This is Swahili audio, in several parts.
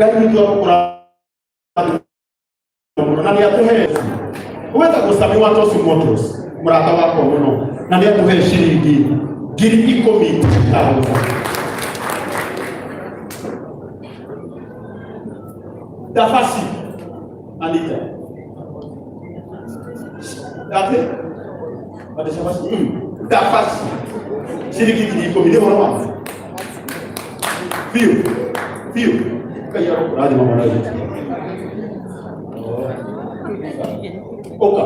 Ngai witũ agũkũra na nĩ atũhe wetagwo Sami wa Tosu Motors mũrata wakwa mũno na nĩ atũhe ciringi 10,000 Dafasi Anita Ate Ate Dafasi Dafasi ciringi 10,000 nĩ ũhoro wa biũ Ngai agũkũrathima mwana witũ Oka.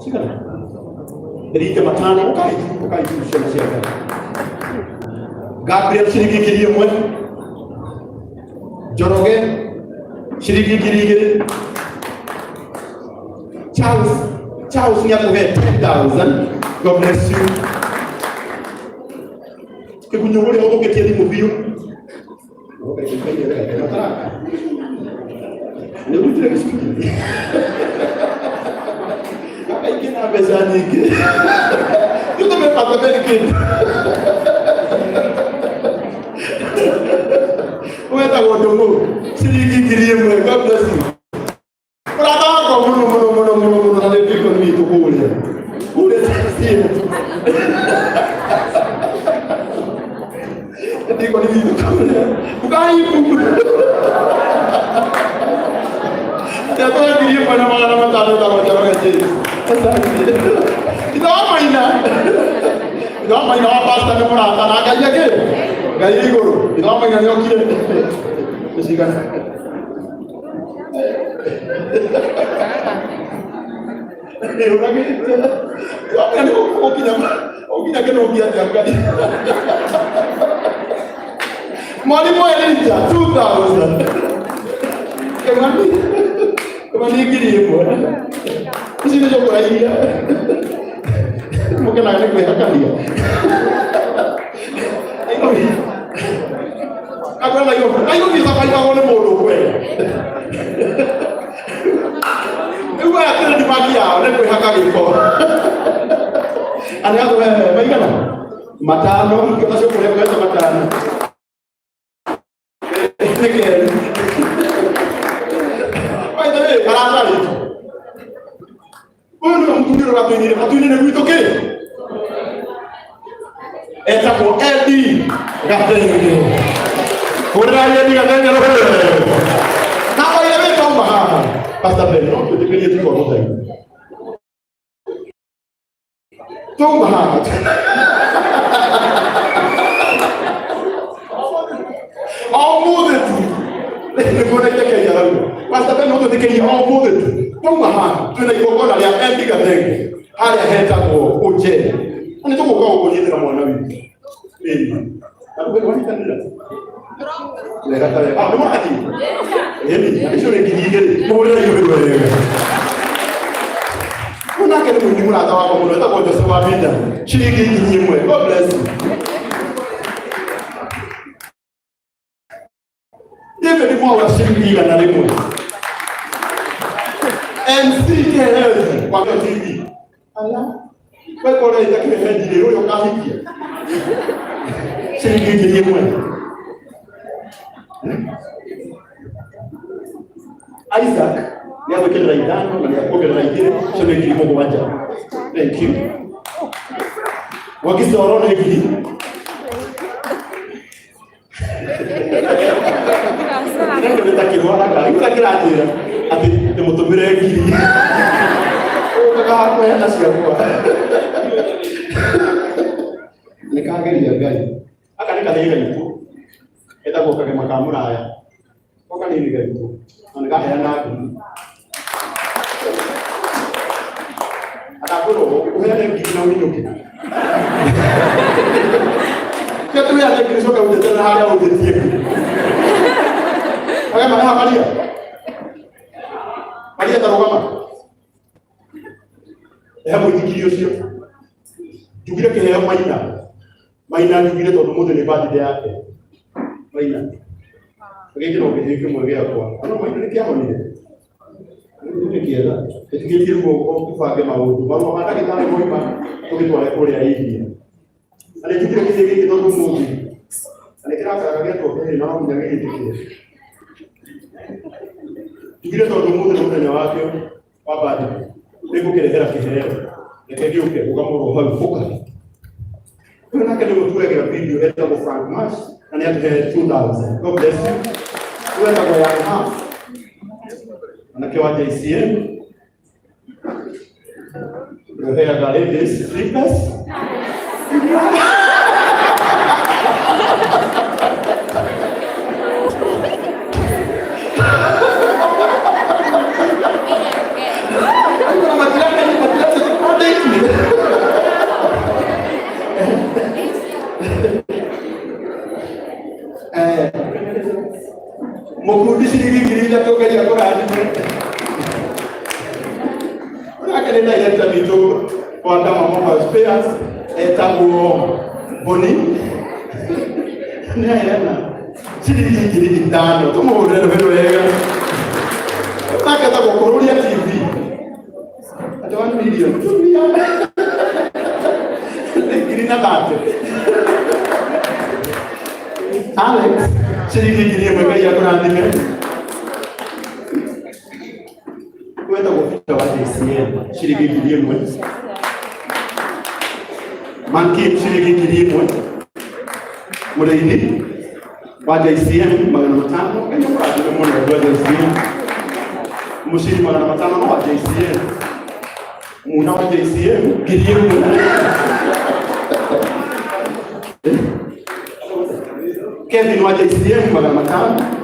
Sikana. Rite matano okai shona shaka. Gabriel shiringi 1,000. Joroge shiringi 1,000. Charles ni akuhe 10,000. God bless you. Kikunyongole huko ketia ni mubio. Okay, kwenye matara. Ndio mtu akisikia. Haikina bezani ke. Ndio tumepata benefit. Weta godongo. Shilingi 1,000 kabla si. Brada kwa muno na ndiko ni tukule. Kule sisi. Ndiko ni tukule. Ukai puku. Ya toa kiri pada mana matalo tahu jalan kecil. Itu apa ini? Itu apa ini? Apa pasta kamu rata? Nak aja ke? Gaya guru. Itu apa ini? Yang kiri. Mestikan. Orang ini. Apa yang oki nak kena oki aja kali. Mari mau ini jah. 2,000. Kemana? Kemana kiri pun? Mesti dia coba lagi ya. Mungkin nak kelihatan dia. Aku lagi, ayo kita pakai kawan bodoh kue. Ibu akan dibagi ya, orang kue hakak itu. Ada aku baik kan? Matano, kita sudah boleh baca matano. Atuini na kuito ke? Eta ko Edi gatenge. Kurira Edi gatenge ro. Na ko yebe tamba ha. Pastor Ben, no, tu dikeli tu ko hotai. Tamba ha. Ao mude tu. Ne ko na ke ya ro. Pastor Ben, no, tu dikeli ao mude tu. Tamba ha. Tu na ko na ya Edi gatenge. Hali heta ko oje. Ani to ko ko ni na mwana wi. Aku wani kanila. Le kata le. Ah, mo ati. Yemi, acho le kigige. Mo le yo. Kuna kele mu ndimura tawa ko mo ta ko to se wa bida. Chiriki kinyimwe. God bless you. Deve ni mo wa shiriki na lemo. NCKL kwa TV. Allah. Kwa kole itakiwe hadi leo yokafikia. Shilingi 1,000. Isaac, ya wekele raidano na ya koke raidire, shilingi 1,000. Thank you. Wakisi orona hiki. Ndio nitakiwa haraka. Ila kila ajira ati mutumire hiki. Kaka kwenda sio kwa. Nikaangalia gari. Aka nikathega itu. Eta kwa kama makamura haya. Kwa nini gari itu? Nika yana ngani. Atakoro uhere ngina unyoke. Kitu ya Kristo kwa utetela haya utetie. Aka mana Maria. Maria tarogama. Hebu dikirio sio. Jugire ke hewa maina jugire to mo de badi yake. Maina. Ngeke no ke mwegea kwa. Ano maina ni kiamo ni. Ndio kiela. Ketikiri mo kufage maundu. Mama mata kitana moima tukitwale kule ya hivi. Ale jugire ke to mo. Ale kira nao mnyang'anyike. Tukile tondu muthenya muthenya wakio wa birthday nĩngũkĩrehera kĩheo reke gĩũke ũkamũrwo hau ũka. Ũyũ nake nĩ gũtuegera video etagwo Frank Marsh na nĩatũhe 2000. God bless you. Wetagwo Young Half anake wa JCM. Your hair got ladies slippers. Mukundisi ngirira tokeria korani. Akanenda yeta mito kwa kama mama spares etagwo boni. Nena. Siri ndano tumuhurira vero wega. Takata gukururia TV. Ata 1 million. Ngirina bate. Alex, siri ngirira mwega ya korani. Wenda kufika wa JCM shilingi milioni moja. Manki shilingi milioni moja. Mudaini wa JCM magana matano. Kanya kwa ajili mwana wa JCM. Mushiri magana matano wa JCM. Muna wa JCM milioni moja. Kevin wa JCM magana matano.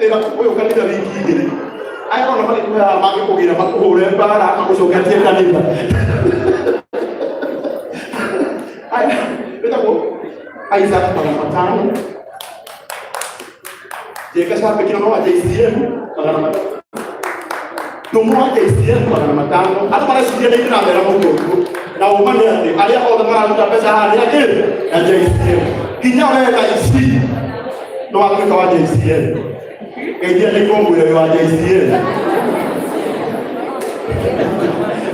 Tera koyo kanisa wiki aya ona pale kwa mage kugira makuhure bara akucokatia kanisa aya betako aisa kwa matano jeka sabe kino wa JCM magana matano tumo wa JCM magana matano hata mara sije ni na mera moko na umane ati alia kwa mara mtapesa hali yake ya JCM kinya wale kaisi no akika wa JCM Kaya ni kombo ya wa JCM.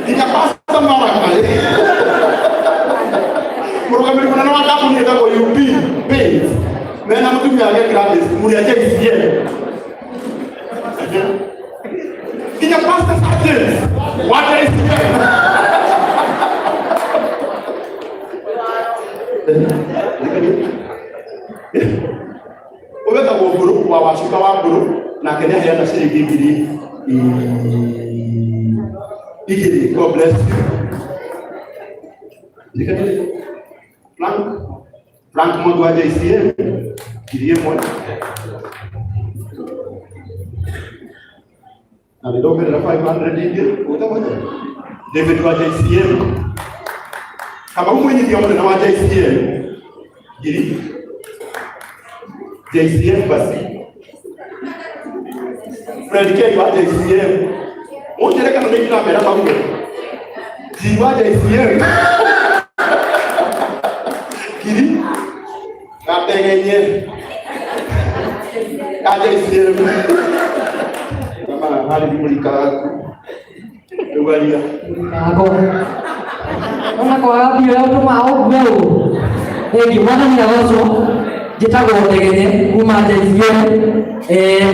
Ikapasa mara kale. Program kuna na watu ni kwa UP pay. Mena mtu yake gratis muri ya JCM. Ikapasa sasa. Wa JCM. Wenda guru wa washuka wa guru na kenya haya shilingi igiri. God bless you. Dikati Frank mwangu wa JCM kirie mwana na ndio mbele na 500 ingiri utamoja David wa JCM kama mwenye ndio na wa JCM giri JCM basi. Fred K wa JCM. Ongera kama ndio kila mera babu. Jiwa JCM. Kiri. Katengenye. JCM. Kama hali mulika. Ndogalia. Ako. Ona kwa bio tu mao beo. Gimana ni awaso? Jitago tegene kuma JCM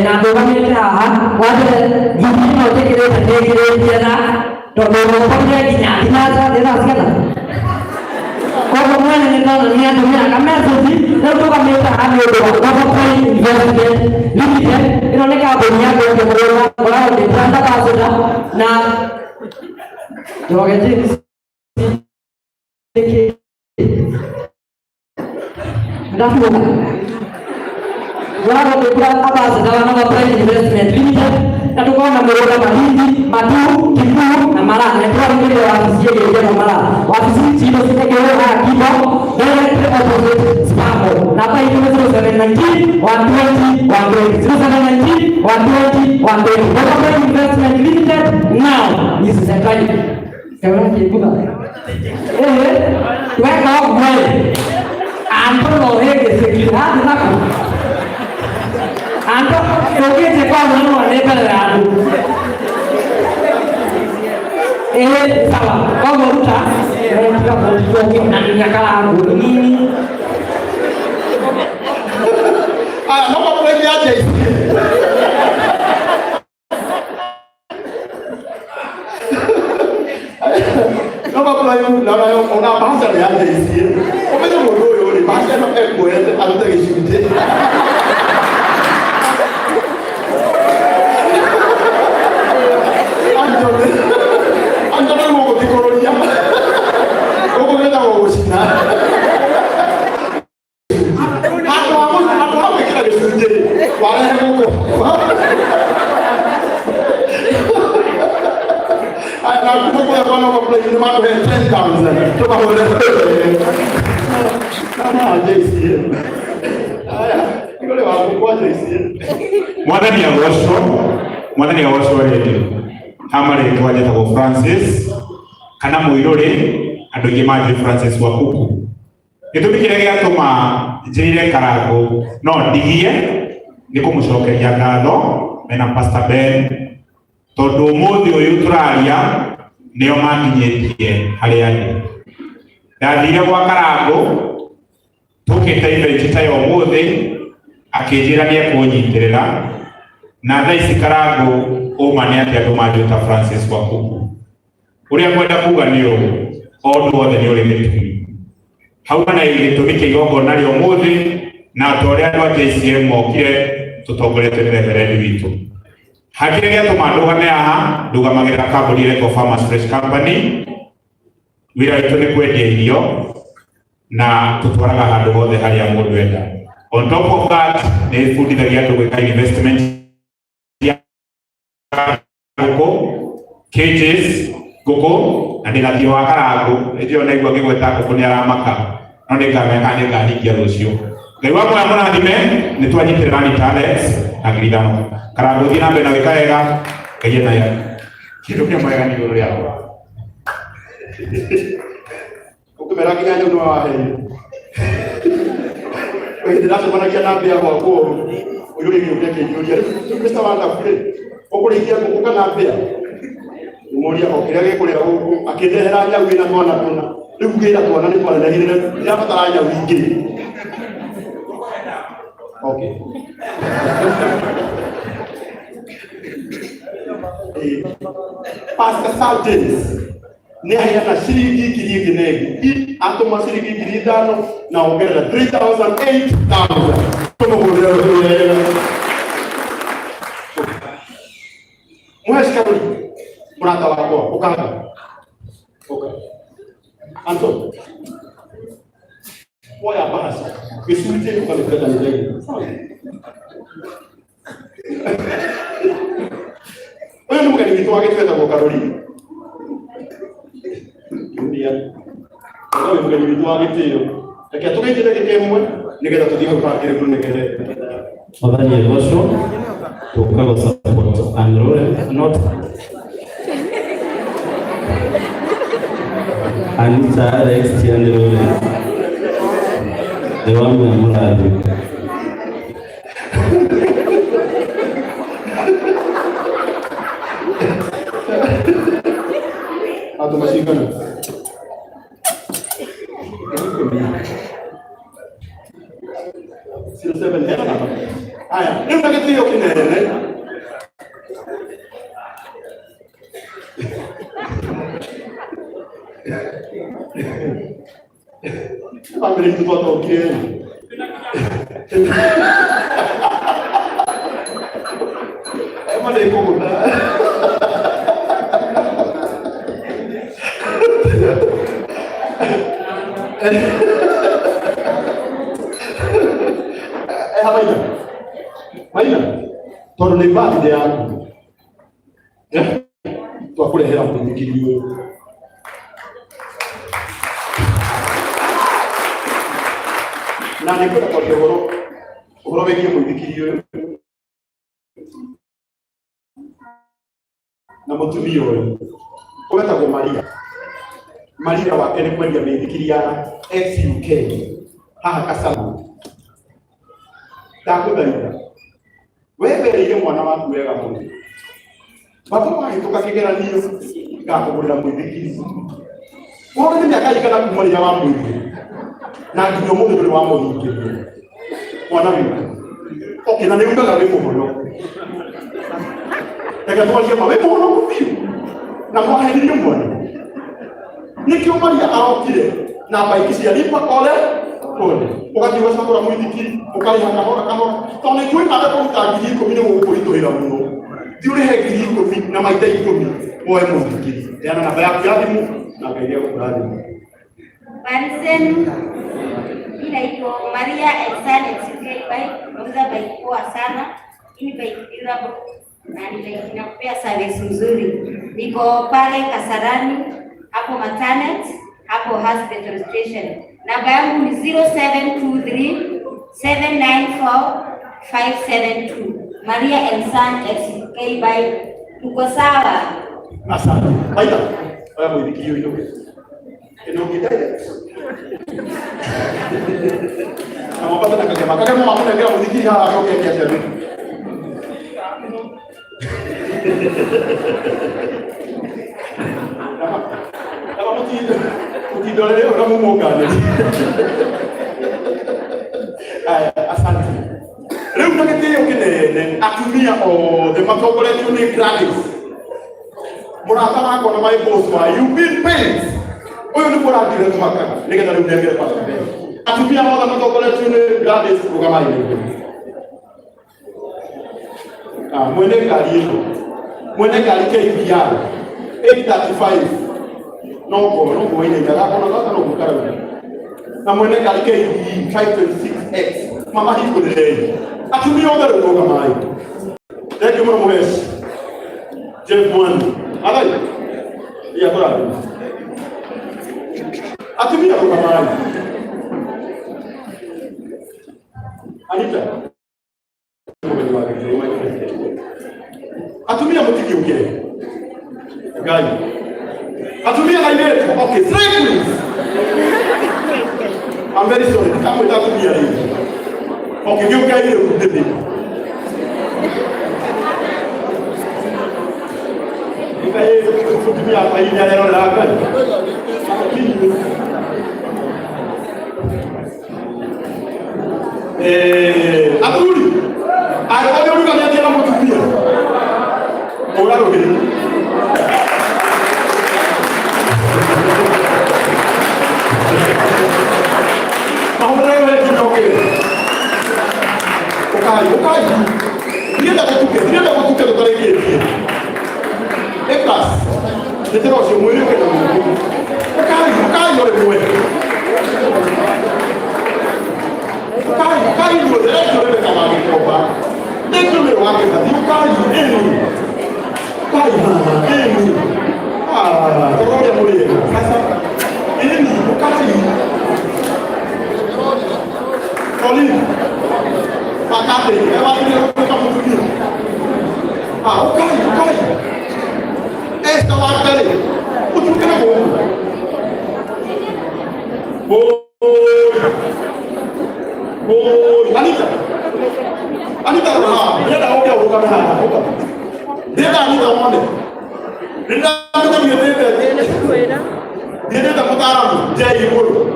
na ndo bamete haha wale gimino tegere tena to ndo pamya kinyana tena sikata kwa mwana ni ndo ni ndo ni kama sisi ndo kameta hapo kwa kwa investment limited inaoneka bonia kwa kwa kwa tanda pasoda na jogeje Ndapo wao kwa hapa sasa na private investment limited na tukaona mroga mahindi matu kifu na mara na kwa ndio wafisie ile mara wafisi chino sitekeo akipo direct opposite spamo na hapa hiyo 0719 120 0719 120 kwa private investment limited now this is a time kama kibuka weka ngoi anto lo hege sekirani nako anto toke kwa mwana wa nebala adu sawa kwa moruta kwa kwa na nyakala adu nini Aya, naomba play aje. Naomba play una basa ya aje. Omeza moyo ni basa na ekwete alotagishite. Anjona mo tikoronya. Koko meta mo sina. Hapo kila kitu. Wale huko. Na kutoka kwa play ni mambo ya 10,000. Toka kwa kama JC. Haya, ngole wako kwa JC. Mwadhani ya washo radio. Amare twaje ta Francis kana muirore andu maji Francis wa kuku. Gitumi kire giatuma njire karago no ndigie ni kumucokeria ngatho mena Pastor Ben tondu muthi uyu turaria nio makinyitie haria ndi. Ndathire gwa karago tukite event ta yo muthi akinjira ni ekunyitirira na thaisi karago umane ati andu majuta Francis wa kuku. Uria kwenda kuga ni uyu ondu othe ni uri mitumi. Hau na igitumi kigongona rio muthi na toria andu a JCM mokire tutongorete ni reverend witu. Hakire giatuma ndugame aha ndugamagira kambuni Eco Farmers Fresh Company. Wira witu ni kwendia irio na tutwaraga handu hothe haria mundu enda. On top of that ni fundithagia andu gwika investment cages goko na ndinathio wa karago ndio naigua ngigweta goko ni aramaka no ngameka ni ngahikia rucio ngai wakwa ya mũrathime ni twanyitirira ANITA Alex na ngirithano karago thina mbere na wikawega ngai na ya kindu kia mwega ni iguru yako ukumera kinya ndu wa hehe wewe ndiracho bana kia nabe yako kwa uyuri ni upeke yuria tukista wanda kule okurikia kukuka nabe umuria okira gekuria guku akindehera nya wina twana tuna riu ngira twana ni twana ndahire ya bataranya wingi. Okay. Pastor Saltins ni hayana shilingi kiringi negi atoma shilingi 5,000 na ongera 3,800 kama bora mweshikari murata wako ukanga okay Anton oya basi bisulite ukalipata ndege sawa wewe ndugu ni mtu wake tuweza kwa karoli ndia wewe ndugu ni mtu wake tio takia tukaje ndege kemwe nigenda tudiho kwa kile kunekele Mwadhani ya washo tukawa support and roll not ANITA Alex tiandero the one we muradi atau masih kan sila bendera apa aya ndio nakati hiyo kinene Pamela itu foto oke. Emang ada yang muda. Apa itu? Mana? Turun lebat dia. Ya? Tu aku dah heran pun video. Na niko kwa horo wengi muithikirio na mutumia uyu wetagwo Maria wake ni kwendia mĩithikiria XUK haha Kasamu ndakuthaitha webereire mwana waku wega mũno baba wahĩtũka kĩgeranio ngakũgũrĩra mũithikiri wona nĩ mĩaka ikana kuma rĩrĩa wa mũithikiri na nginya mũthĩ ndũrĩ wa mũhingĩrio mwana witũ Okay, na niunga gawe muno. Ega twaje mawe muno kufiu. Na mwahendirio mwana. Nikio Maria arokire na baiki cia lipa ole. Ugathiĩ ũgacagũra mũithikiri ũkarĩha kahora tondũ nĩnjũĩ nawe kũruta 10,000 nĩ gũkũritũhĩra mũno. Thiĩ ũrĩhe 10,000 na maita 10 woe mũithikiri. Heana namba yaku ya thimũ na Ngai nĩegũkũrathima. Barisenu inaitwa Maria Alex nauza bike poa sana. Hii bike durable na inakupea service nzuri. Niko pale Kasarani hapo Matanet hapo hospital station. Namba yangu ni 0723 794 572. Maria Alex bike. Tuko sawa. Asante. Baita. Oya mwithikiri ũyũ ndio. Direct. Na mapata na kagema mamuna ngira muziki hawa atoke kiasi ya vitu. Kama mtidole leo kama mungane. Asante. Leo tunakete ukene atumia o the matogoleti ni gratis. Murata wako na my boss wa you been paid. Oyo ni bora dire tumaka nigenda leo ndege kwa sababu atupia moda matogoleti ni gratis kama hiyo. Mwene gari KBR 835 no ile ngara kuna no kukara. Na mwene gari KBR 526X mama hiko leo atumia moda leo kama hiyo. Thank you mwesi Jeff Mwani alai ya bora atumia kwa mahali Anita atumia mtiki ugere gani atumia haile okay 3 please I'm very sorry kama utatumia hivi okay geuka ile udebe ikaye kutumia faida ya leo la gani Abdul, alikuwa yule kama yeye anapotumia. Ora roge. Mahora wewe tunaoke. Ukai. Ndio kutuke tutarejea. Class. Ndio sio mwili kwa Mungu. Ukai yule wewe. Kai ndio ndio kama nikopa. Ndio ndio wake ndio kai enu. Kai enu. Toroja mule. Sasa enu kai. Koli. Pakate, ewa ndio kama mtu. Ukai. Esta wakale. Utukana bo. Anita nenda hoja ukame hapa. Nenda Anita mwende. Nenda Anita mwende. Nenda mtaalamu jai bolo.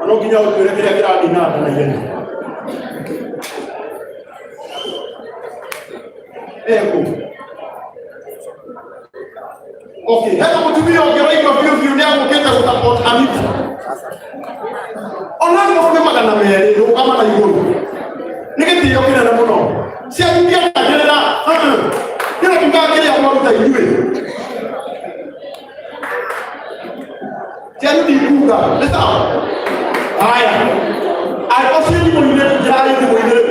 Anokinya ukirekea kila dina na yeye. Okay, hata kutumia ongea kwa view yako kenda support Anita. Ona ndio magana mere kama na iguru. Nigeti yokina na muno. Si aingia na gerera. Ndio tungaje ya kwa utajue. Jadi kuka. Lesa. Haya. Alipasili mwingine jari mwingine.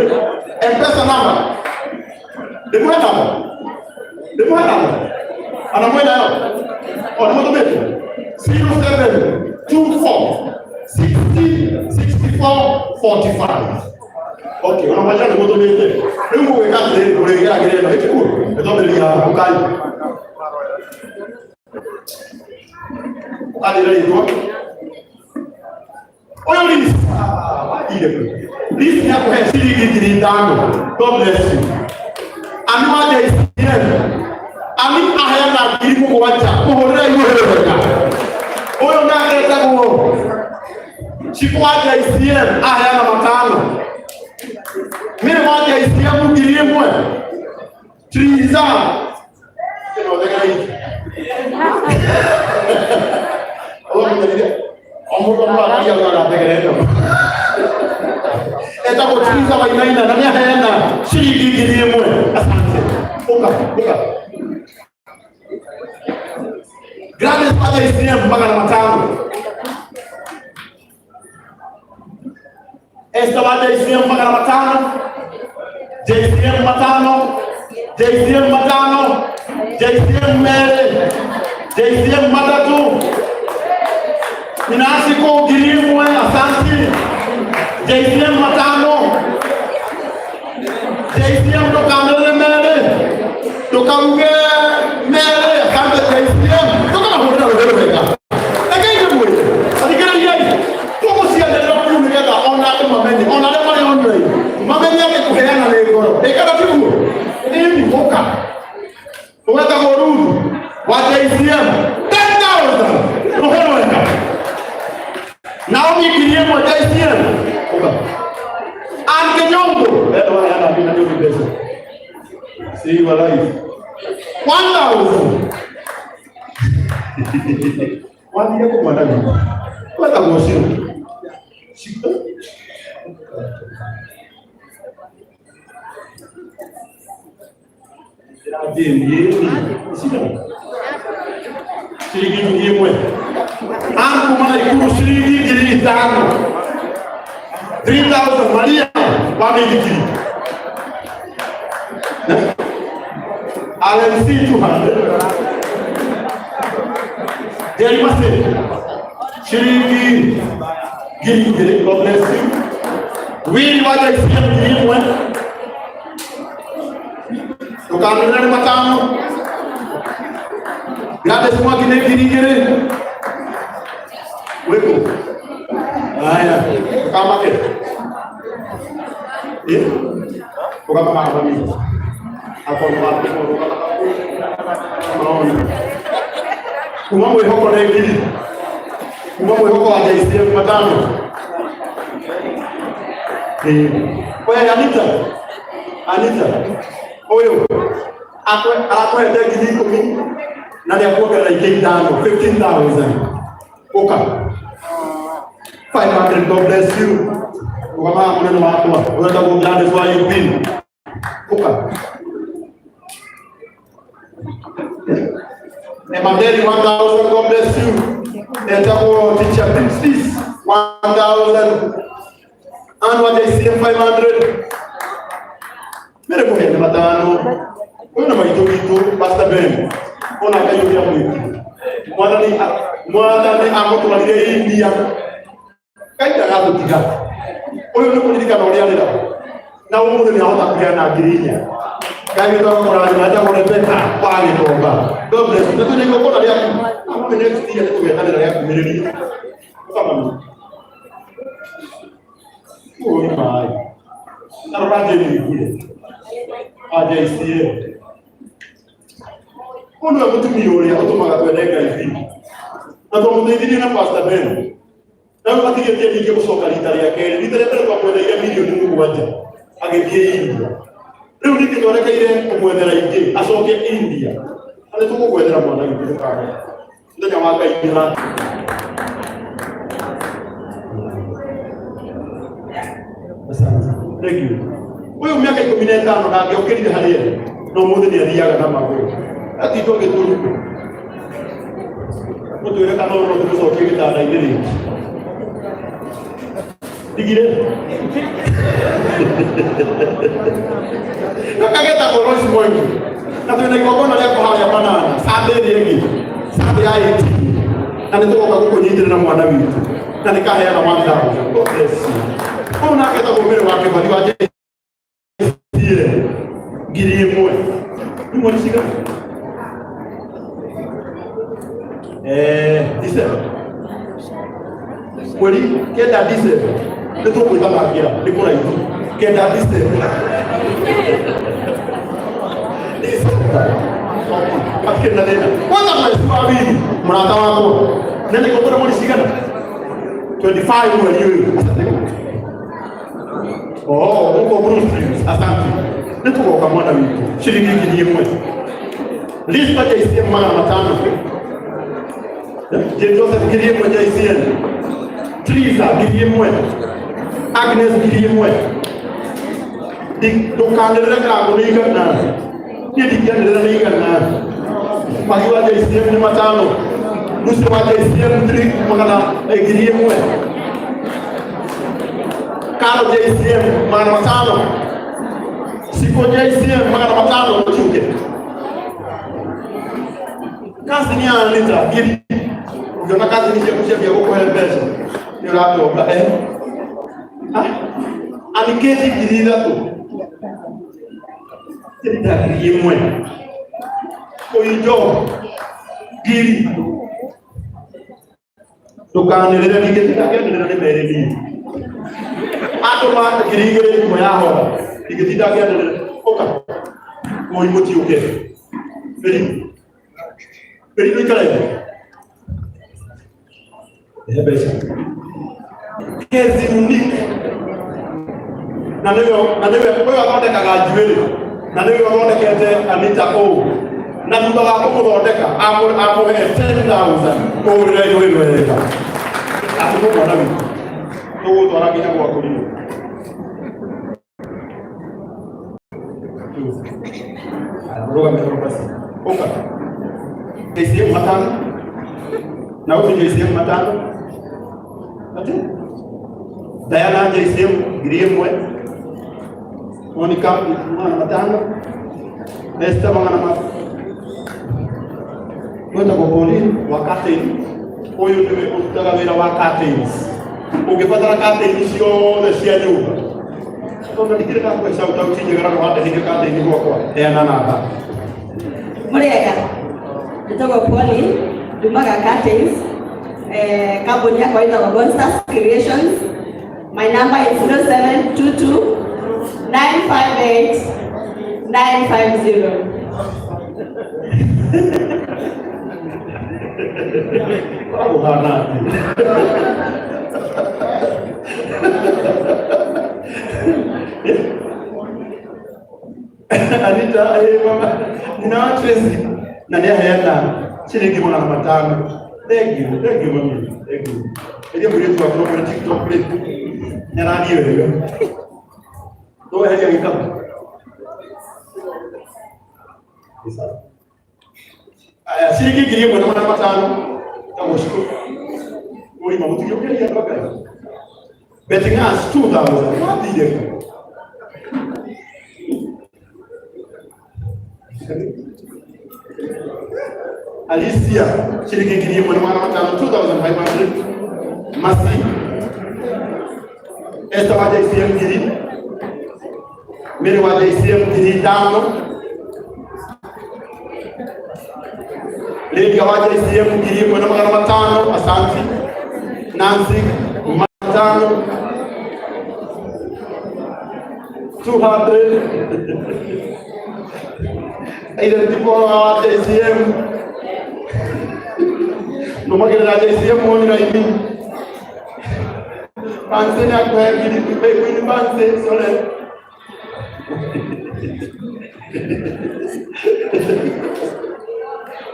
M-Pesa namba. Demu namba. Ana mwenda yao. Ona moto metu. 0724 60-64-45. Okay, unamaliza ni moto mete. Mungu weka kile kulegea kile na hicho. Ndio ndio ukali. Ukali leo hiyo. Oyo list. Ile. List yako ya shilingi kilindano. God bless you. Aniwaje isiye. Ami ahaya na kilimu kuacha. Kuhorera hiyo. Oyo na leta huo. Chikwaja ICM ahayana matano. Mimi waja ICM gilimwe. Triza. Kino dega hii. Omuto mwana ya ngara tegerendo. Eta ko triza wa inaina nani ahayana shilingi gilimwe. Asante. Oka. Grande waja ICM mpaka na matano. Esta waja ICM mpaka na matano. JCM matano. JCM matano. JCM mere. JCM matatu. Minasiko gilimwe asante. JCM matano. JCM tokamele mere. Tokamge mere. Asante JCM. Tokama hodra hodra hodra. Lakini mwe. Alikana yai. Como si andelo kunyega onate mameni. Onate mali onre. Mameni yake kuheana legoro. Ekara tibu. Ni mboka. Uweka gorudu. Wa JCM 10,000. Roho wenda. Naomi kiliemo JCM. Oka. Anke nyongo. Eto yana bina ndio pesa. See you alive. 1,000. Wani yako mwanadamu. Kwa moshiro. Shika. Shilingi ngimwe. Angu mwana ikuru shilingi ngiri tano. 3,000 Maria wamiliki. Alex 200. Jadi masih shilingi ngiri. God bless you. Wili waja ICM ngimwe. Tukamena matano. Gade semua kini giri. Weko. Haya, kama ke. Bukan apa mami. Apa buat Kumamwe hoko na giri. Kumamwe hoko aja ICM matano. Oya Anita. Oyo. Ako ende giri kumi. Nani akuoga na ikitano 15,000. Oka. 500. God bless you. Ukama mneno wako. Unataka kuongea kwa hiyo pin. Oka. Emmanuel 1,000. God bless you. Etako teacher please 1,000. And what they say 500. Mere ko hende matano. Kuna maito Pastor Ben. Ona kayo ya mwiki. Mwana ni ako tumalile India. Kaita gato tiga. Oyo no politika na olialira. Na umude ni hota kuya na girinya. Kayo to ko na aja ko repeta pale toba. God bless. Ndio niko kona ya. Hapo next year ndio ya ya kumiriri. Kama mimi. Oh my. Narabanje ni kule. Aja ICM. Kono mutumi yori automaga kwendeka hivi. Na tumudhibiti na Pastor Ben. Na wakati yeye ndiye kusoka riake. Literally kwa kwenda ile milioni Mungu waje. Agethie India. Leo nikitoreka ile kumwendera ingi asoke India. Ale tuko kwendera mwana hivi kaka. Ndio jamaa kaingira. Thank you. Wewe miaka 15 na ngiokirire haria. No mundu ni athiaga na maguru. Ati toge turu. Mutu ile kana ro tusoke gitanda igiri. Digire. Nakageta korosi moyo. Na tuna igogona lya kwa haya banana. Sabe yengi. Sabe ayi. Na nitoka kukunyitira na mwana witu. Na nikahea na mwana wangu. God bless you. Ona keta komere wake bali waje. Giri moyo. Ni mwana siga. Diesel. Kweli kenda diesel. Ndio kwa kama kia. Niko na hiyo. Kenda diesel. Akenda nena. Kwanza mnasema hivi. Mnataka wako. Nenda kwa mwana siga. 25 mwezi huu. Uko Bruce, asante. Nituko kwa mwana wetu. Shilingi ngiri moja. Lista ya ICM mara 5. Joseph ngiri moja ICM. Teresa ngiri moja. Agnes ngiri moja. Dukandela ka kuliga na. Dikandela ni kana. Pagiwa ya ICM ni 5. Nusu wa ICM 3 magana ngiri moja. Karo JCM mara 5. Siko JCM mara 5 uchuke. Kazi ni ANITA giri. Ukiona kazi ni kuchia vya huko pesa. Ndio hapo aniketi giri tu. Tenda giri mwe. Koijo giri. Tukanelele niketi takendelele ni mereni. Atoma girigere moyaho igitida gende oka mo imoti uke beri ni kala hebesha kezi unique na leo kwa wale kagajuele na leo wale kete ANITA o na mtu wako mrodeka hapo 10,000 kwa ile ile hapo kwa nani todo aragia kwa kulio roga mbele basi oka JCM 5 na wote JCM 5 ati Diana JCM Griem we Monica mwana 5 Nesta mwana ma Wenda kwa poli wakati huyu ndio utaka vera wakati ukipata kata inisio na sia nyumba ndio ndikira kwa sababu utautinje gara kwa hata kata ini kwa nana hapa murega nitoka poli dumaga curtains kampuni yako inaitwa Gonstars Creations. My number is 0722 958 950. Bravo Hana. ANITA mama nina Tracy na ndia hayana shilingi 500. Thank you mami. Thank you. Ndio mwenye tu hapo kwa TikTok play. Nyarani wewe. Ndio haja kama. Aya shilingi ngiri 500 kama shukuru. Oi mamuti yote ya baka. Betting us 2,000. What did you? Alicia, shilingi ngiri 2,500. Masi. Esta waje ICM ngiri. Mimi waje ICM ngiri 5. Legi waje ICM ngiri 500. Asante. Nancy 500. 200. Ile tipo wa JCM no magana JCM mo ni hivi panse na kwa hivi ni panse sole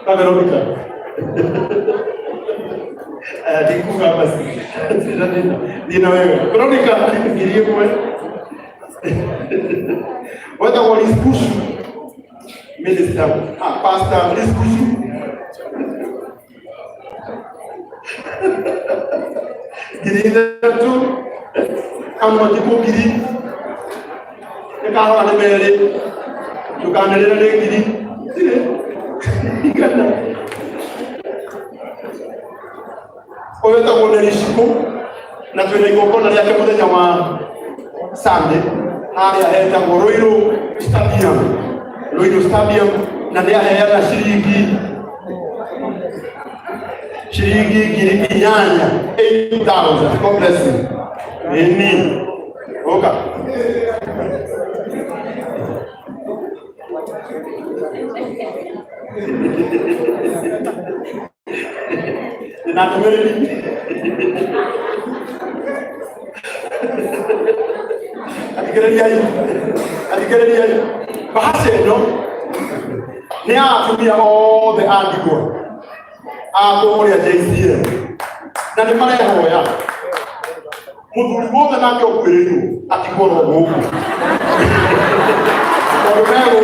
Veronica dikuga basi nina wewe Veronica ngirie kwa wata waliskushu Minister, Pastor, discourse. Giri tu, kamu majuku giri. Kalau ada mele, bukan ada giri. Ikan. Kau tak boleh risiko. Nanti nego kau dari aku tu jama Sunday. Hari hari tak boleh stadium. Wendo Stadium na ndia hayana shilingi giri 8,000 complex ni oka na tumeli Atigereria. Bahase no. Ni atumia all the andigwa. Abo ya JCM. Na ni mara ya hoya. Muthuri wothe nake okwiririo atigwo no guku. Ormego.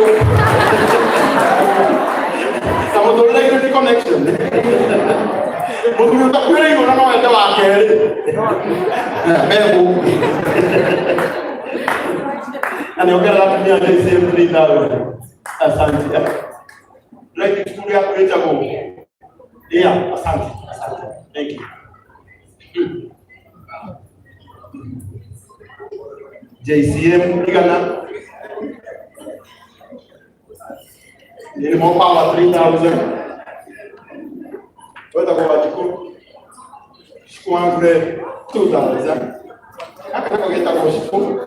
Estamos todos en connection. Muthuri utakwiririo na no ende wa keri. Mego. Aniongera atumia JCM 3000. Asante. Like tukuria kuleta go. Yeah, asante. Thank you. JCM Igana. Ni mo power 3000. Weta kwa wajiko. Shikuangre 2000. Akaka ngeta kwa shiku.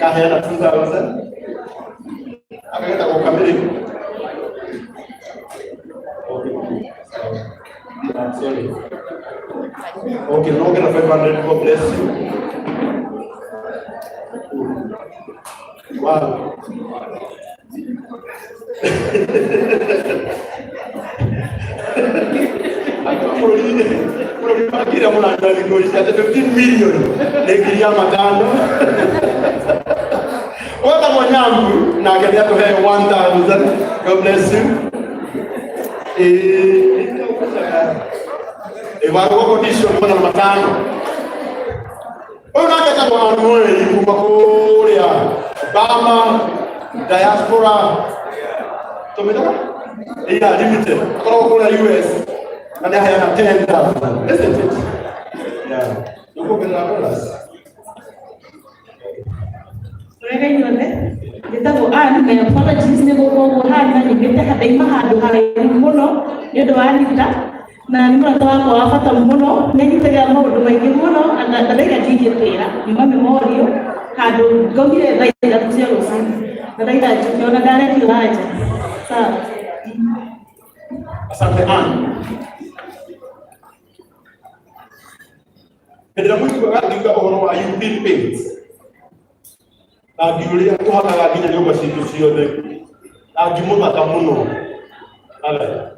Kahera 2000. Akaka kwa kamili. Sorry. Okay, no get a 500. God bless you. Wow. Kira mwana negotiate 15 million. Nekiria matano. Wata mwanyangu na gani yako hai 1000. God bless you. Wako condition mwana matano. Unataka kwa anwele kumakuria Bama diaspora tumetoka ila limited kwa kuna US na haya na 10,000 isn't it? Yeah, uko bila dollars. Wewe yone nditabo na apologies ne go hana ni gete hadaima hadu hari muno yodo ANITA na nimurata wako wafata muno nengitega maundu maingi muno ana ndaiga jije twira nyuma memorio hadu gogire ndaira tuciaro sana ndaira tukiona dare kiwaja sawa. Asante Ann. Pedra muito diga ono wa European paints. Na diulia to haka gina nyoba situcio de. Na gimuno atamuno. Ala.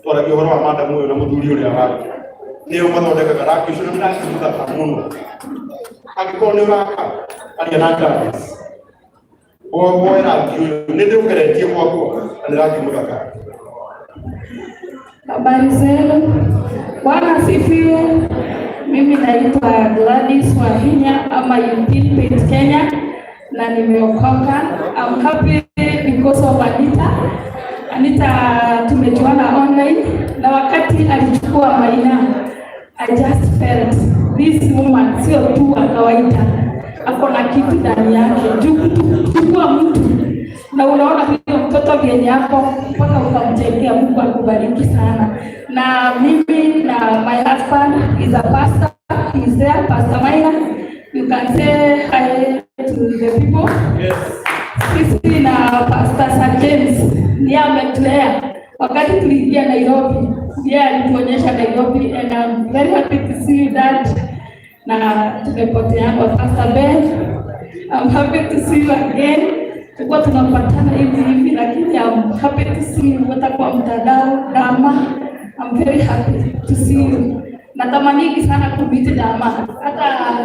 Tora ki horo amada mu na muduri uri awa. Ne o mano daga garaki shuna mina kimuta atamuno. Akikone raka ali nanga. O era diu ne deu kereti kwako aliraki mutaka. Habari zenu. Bwana asifiwe. Mimi naitwa Gladys Wahinya ama European Paint Kenya na nimeokoka. I'm happy because of ANITA. ANITA tumejuana online na wakati alichukua Maina, I just felt this woman sio tu kawaida. Ako na kitu ndani yake. Chukua mtu na unaona hiyo mtoto vyenye yako mpaka ukamjengea. Mungu akubariki sana. Na mimi na my husband is a pastor. He is there, Pastor Maina. You can say hi to the people. Yes. Sisi na Pastor Sir James ni ametulea wakati tuliingia Nairobi. Yeye alituonyesha Nairobi and I'm very happy to see you that. Na tumepotea kwa Pastor Ben. I'm happy to see you again. Tulikuwa tunapatana hivi lakini I'm happy to see you hata kwa mtandao Dama. I'm very happy to see you. Natamani sana kumiti Dama. Hata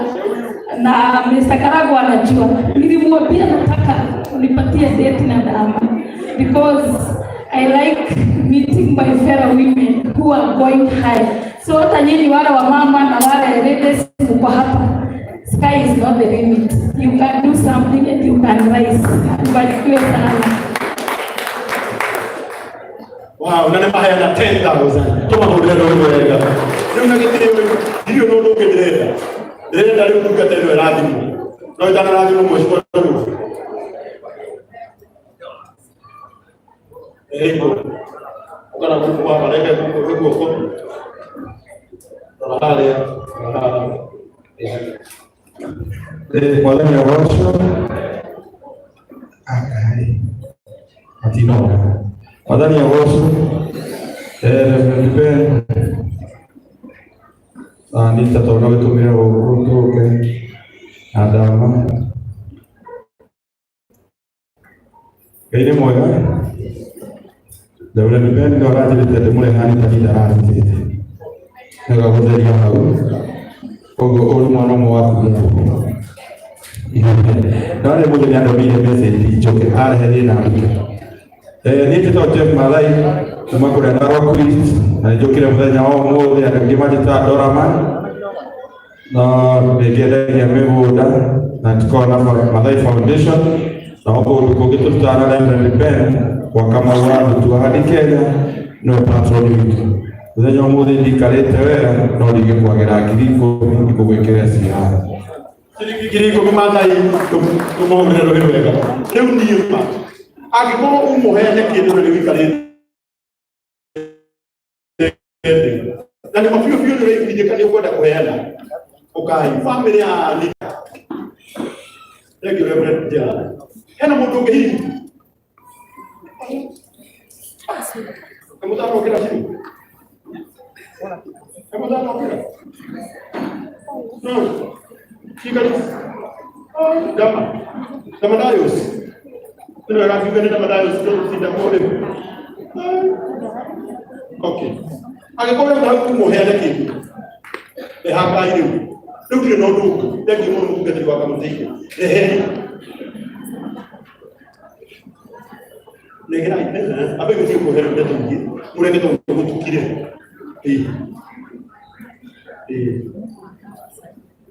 na Mr. Karago anajua. Nilimwambia nataka unipatie date na Dama because I like meeting my fellow women who are going high. So hata nyinyi wale wa mama na wale ladies mko hapa. Sky is not the limit. You can do something and you can rise. Ubarikiwe sana. Wow, nane mahaya na 10,000. Toma modelo wewe. Ndio ngitire hiyo ndo ngedelea. Ndio ndio nduka tena radhi. Ndio jana radhi mmoja. Ego. Ukana kuwa baraka kuko. Haleluya. Wadhani ya washo akai atino wadhani ya washo nipe ANITA tona wetumira uruto ke Adama Kaine mwega. Daula nipende oraje litete mule hani tafidara litete. Naga kuzeria hau. Ogo olu mwana mwaku mungu. Nane mwenye niandomile message ichoke hali na mke. Nite to Jeff Malai tumakore na Christ na jokile mthenya wao mothe andogimati ta Doraman na begede ya mevoda na tukona Malai Foundation na hapo tukogeto tutana na pen kwa kama watu tuhadi Kenya no patroni wetu mthenya mothe ndikarete wera no dige kwagera kiriko iko gwekera siara kiriko kumandai kumongera wega leo ndiyo pa agikoro umuhene kindu ni gikarite na ni mafio fio ndio kijekani kwenda kuheana ukai family ya ANITA leo reverend jela hena mtu ngei kama tano kila siku kama tano kila no kikali kama dayos ndio rafiki kama dayos ndio sitamuone okay agakora na kumuhera kindu hapa ile ndio no ndugu ndio Mungu mkati wa kama tiki legera ina abe kuti kumuhera ndio tungi mureke to kutukire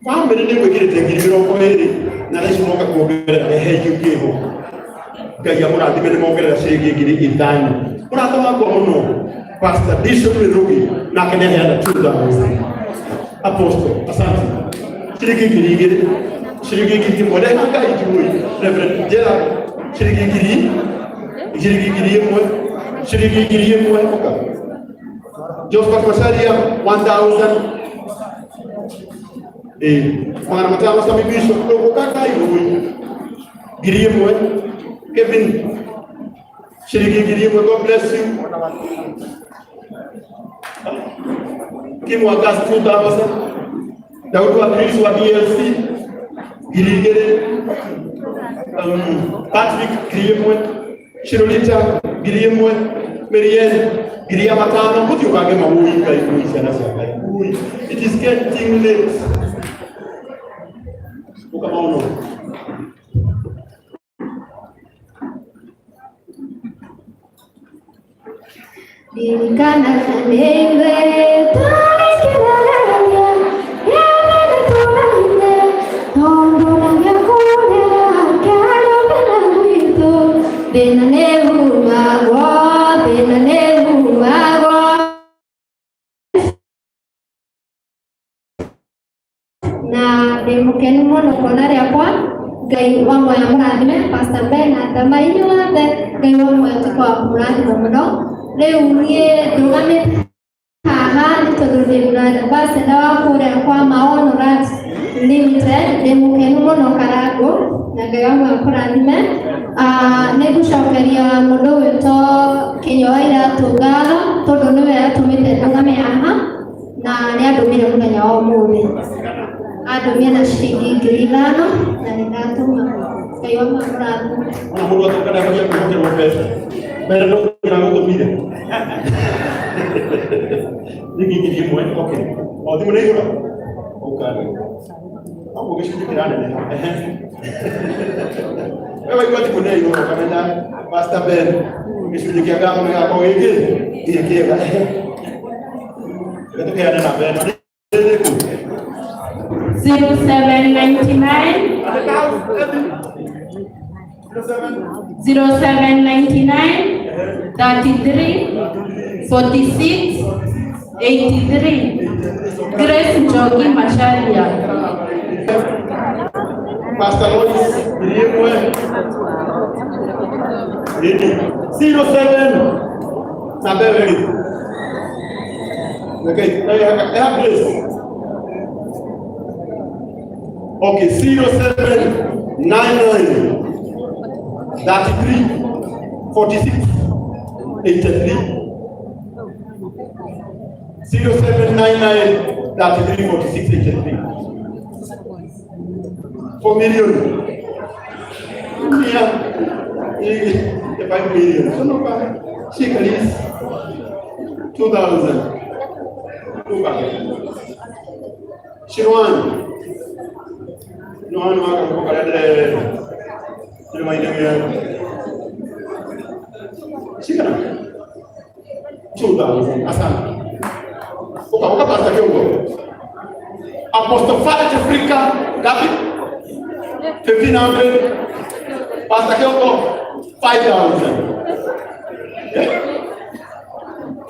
family ndio wekire tengiriro kwa ile na leo moka kuongelea yukiho gaya murathime ni mongerera ciringi ngiri ithano muratama kwa muno Pastor Bishop Rugi na kene ya 2000 Apostle asante shiringi ngiri moja kanga itui Reverend Jela shiringi ngiri moja oka Joseph Masaria 1000 mwana matama sami Bishop Rugi kanga itui ngiri moja Kevin shiringi ngiri moja God bless you Kim wa gas 2000 Daudi wa Chris wa DLC Giligere Patrick Griemwe Shirolita Griemwe Marielle Griya matano kuti ukage mawui kai kuisha na saka it is getting late ukamaono Dinikana nengwe taikiranya yana tunanya tondo nanya kuya karo benawito benanehu magwa na demukeni mono konare akwa gai wango ya muradime Pastor Ben atamainyo ate gai wango ya tukwa muradime mono leo nie dogame haha nitodode murada basi dawa kure kwa maono rat limited demukeni mono karago na gayangu akuranime negushokeria mundu wito kinyowaira tugalo tondu niwe atumite dogame haha na ni adumire muthenya wa umuthi adumire na shiringi ngiri ithano na nindatuma gayangu akuranime ona mundu atukana kuja kuhokerwa pesa pero no quiero dormir. Digi bueno, okay. O dime le digo. Okay. Vamos que se tirane ne. Ewa kwa timu ne yo kamenda Pastor Ben. Kisi kia kama na kwa wiki. Kia. Leto kia na Ben. 0799 0799 33 46 83 Grace Njogi Masharia. Pastor Lois Riemwe 07 na Beverly. Okay, I have place. Okay, 0799 33 46 83 0799 33 46 83 4 million. The 5 million. So no, she can use 2,000. She won. No one can go at the she can 2,000. Apostle Father Africa, Gabi 1,500. Pastor Kyoko 5,000.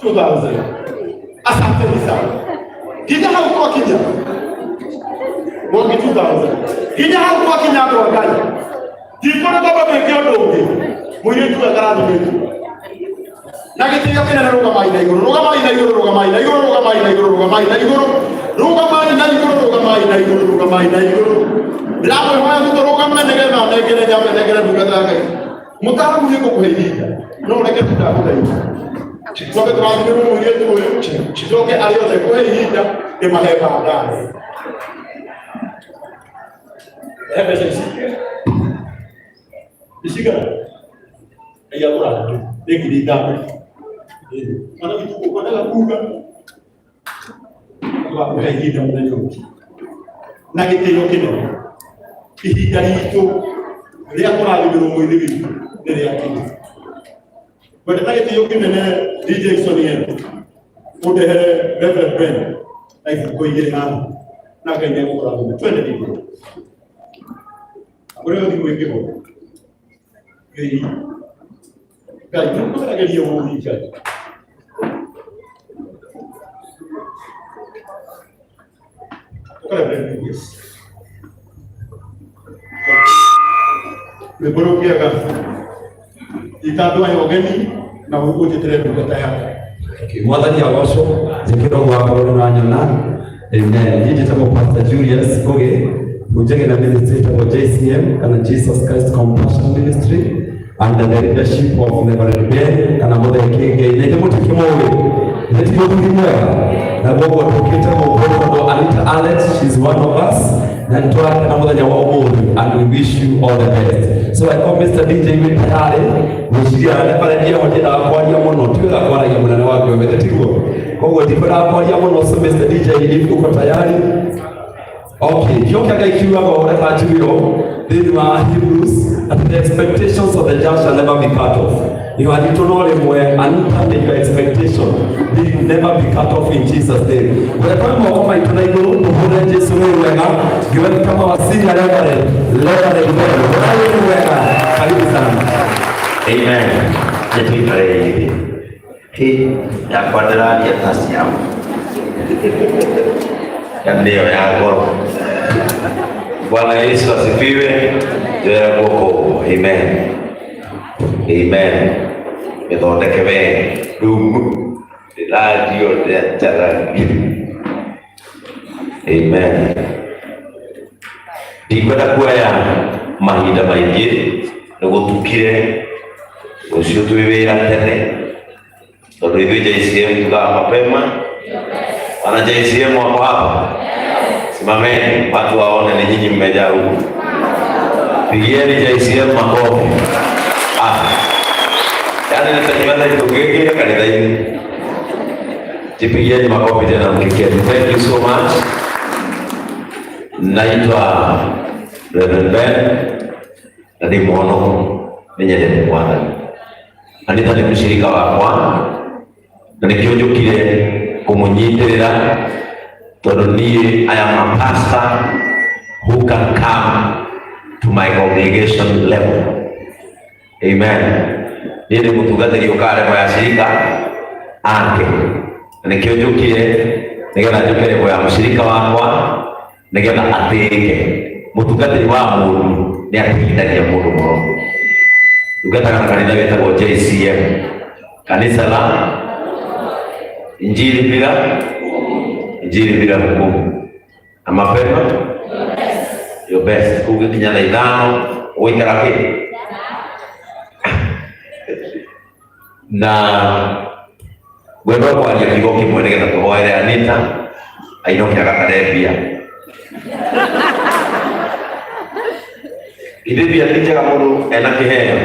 2,000. Asante sana. Kija hakuwa kija. Mwaki 2,000. Kija hakuwa kija kwa gani. Jikona baba mekeo doge. Mwenye tu akarado metu. Nagiti yakena roga mai na igoro. Roga mai na igoro, roga mai na igoro, roga mai na igoro, roga mai na igoro. Roga mai na igoro, roga mai na igoro, roga mai na igoro. Lapo hoya tu roga mai na igoro, na igoro jabe na igoro dugata kai. Mutara muje ko kuhidi. No nake tuta kudai. Chizoke tunaamini mwenye tu chizoke aliyote kuhidi ni maheba ndani. Hebe sisi. Isiga. Aya kura. Deki di damu. Mana itu bukan dalam buka. Apa kuhidi damu nyo. Na kitendo kile. Ihidari itu dia kura libero mwili ni riake. But I think you can DJ Sonia, put the Reverend Ben, like going in hand, not going to go 20 people. What do you think? Guys, you put a video on each other. The Borokega. Itadua yogeni na ugoje tele kukata yake. Mwathani agocwo njikiro gwakwa na nyona. Amen. Jiji tamo Pastor Julius Koge mujenge na ministry tamo JCM kana Jesus Christ Compassion Ministry under the leadership of Reverend Ben kana mothe kenge ile mutikimo ile timotimo na gogo tukita mo ANITA Alex, she's one of us. And we wish you all the best. So I call Mr. DJ Mitayale, Mishia, Nepaladia, or did our body mono, to the body of the with the two. Go with our body mono, so Mr. DJ, if you got Tayari. Okay, you can get you about that to you. These are Hebrews, and the expectations of the just shall never be cut off. You are to know them where Anita made your expectation. They will never be cut off in Jesus' name. We're going to come to the Lord to hold on Jesus' name. You will come our senior level. Amen. Let me pray. He ya kwadra ya tasiam. Ya ndio ya goro. Bwana Yesu asifiwe. Jaya boko. Amen. Amen. Methondeke we rungu radio de tarani. Amen. Ndikwenda kuoya mahinda maingi nigutukire ucio twiwira tene tondu ithui JCM tugaa mapema. Wana JCM wako hapa? Simameni watu waone ni nyinyi mmejaa huku. Pigieni JCM makofi. Yaani nitajimata itogege kanisa hili. Jipigieni makofi tena mkiketi. Thank you so much. Naitwa Reverend Ben na ni muno ninyendete Mwathani. Anita ni mshirika wakwa na nikionjukire kumunyitirira tondu nie I am a pastor who can come to my congregation level. Amen. Niye ni mutungatiri ukare kwa shirika ake. Na nikionjukire nigetha njukire kwa mshirika wakwa nigetha atirike mutungatiri wa mundu ni atigithagia mundu muno. Tungataga na kanitha wetagwo JCM, kanisa la Injili bila hukumu. Na mapema your best kuginya na ithano uikara ki na gwendo kwa ya kigo kimwe nigetha tuhoere Anita ainoke agakarembia Idebia tijaga mundu ena kiheo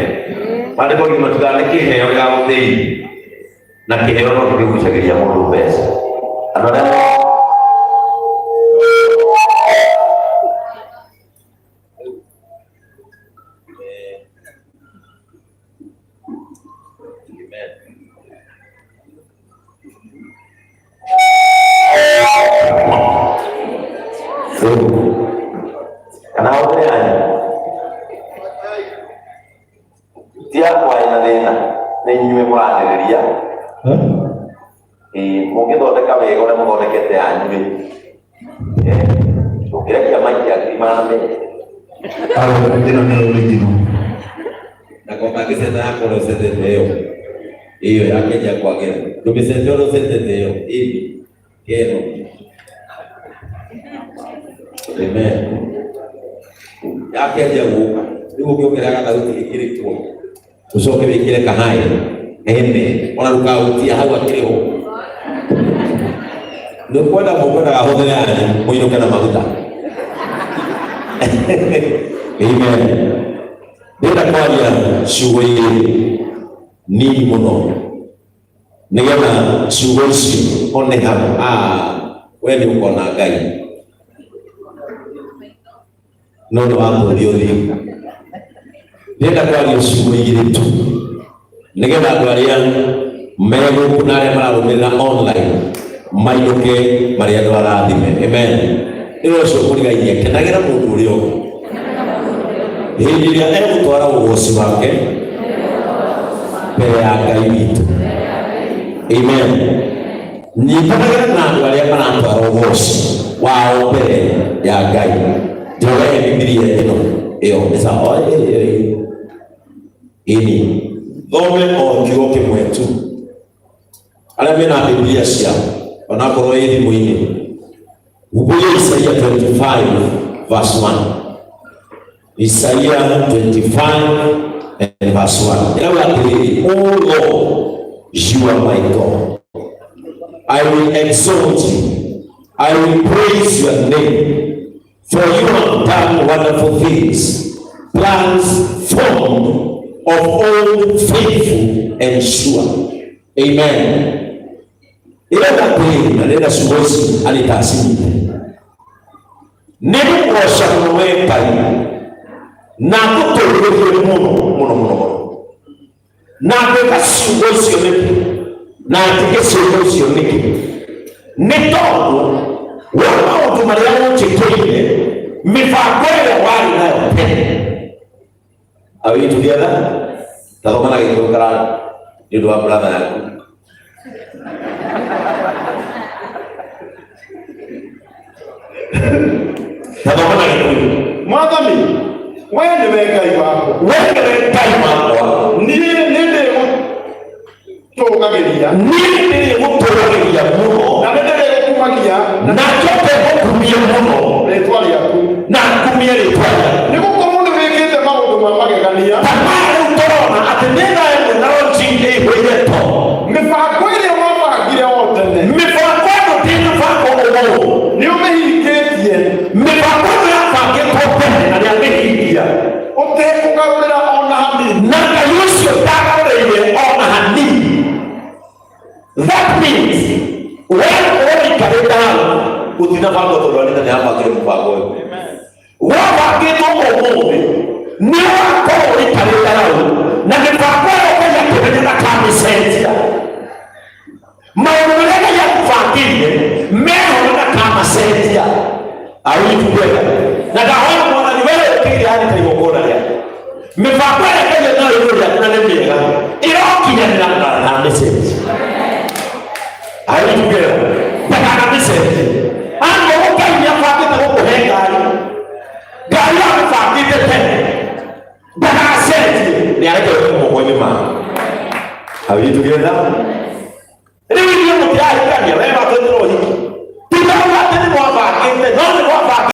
Maandiko gimatukana kiheo gya uthei na kiheo no kigucagiria mundu mbeca. Another mungithondeka wega uria muthondekete yanyu ukirekia maiki akimame ndino ni original na kwa makiseta yako na usetete hiyo yakeja kwagira tumisete ro setete hivi kero. Amen. Yakeja guka niguo kiongeraga thauti ikiri kuo ucoke wikire kahai ene ona rukautia hau akiriho ndio kwenda mkono ahudhuri yani muinuke na maguta. Amen. Bila kwalia shughuli ni muno nigetha shughuli ici one hau wewe uko na Ngai nono hapo ndio ni bila kwalia shughuli ile tu nigetha andu aria mego na aria mararumira online mainuke maria andu arathime. Amen. Ilo cyo kurigaithia kenagira mundu urio hindi iria egutwara ugoci wake mbere ya Ngai witu. Amen. Nyitanagĩra na andũ arĩa maratwara ugoci wao mbere ya Ngai. Njoge Biblia ĩno ĩyo ĩca ini thome o kiugo kĩmwe tu arĩa mena Biblia ciao onakorwo ĩ thimũ-inĩ. Ubuye Isaiah 25 verse 1. Isaiah 25 and verse 1. Oh Lord, you are my God. I will exalt you. I will praise your name. For you have done wonderful things. Plans formed of old, faithful and sure. Amen. Ila napeli na nenda sugosi ANITA Alex. Nemu kwa shakuno pali na kutolele muno na kweka sugosi yoneki na atike sugosi yoneki nitondo wana utumari yangu chitoile mifakwele wali na yote are we together? Tatomana kitokara yudu wa brother yangu tatomana kitokara Mwathani wewe ni Ngai wako, wewe ni Ngai wako ninde tugagiria muno na ninde kumagia na chote kumia muno retwa ryaku na kumia retwa nigukorwo ni wikite maundu ma magegania tamara utorona ati nenda eno naro chinge weyeto mibango ile wabangire wotene mibango eno ti mibango umo ni umihingitie mibango ya bangitwo tene na niamehingia utekugarurira ona hanini na Ngai ucio ndagaruriire ona hanini. That means when ũikarĩte hau ũtinabanga tondũ ANITA nĩabangire mũbango ũyũ. Wabangĩtwo ũmũthĩ nĩ wakorwo ũikarĩte hau na mĩbango ĩyo Ngai akĩmenya ndakamĩcenjia. Maũndũ marĩa Ngai akũbangĩire meho ndakamacenjia. Are we together? Na ndahoya Mwathani wewe ũkĩire ANITA igongona rĩake. Mĩbango ĩrĩa Ngai nayo rĩaku na nĩ mĩega ĩrokinyanĩra na message. Are we together? Takana message. Ando ukaimia fakita kukuhe ngari. Ngari ya fakita tene. Takana message. Ni alete kumukwenye maa. Are we together? Riwi ndiyo mutiari kanya. Wewa tendro hiki. Tutawa teni mwafakite. Noni mwafakite.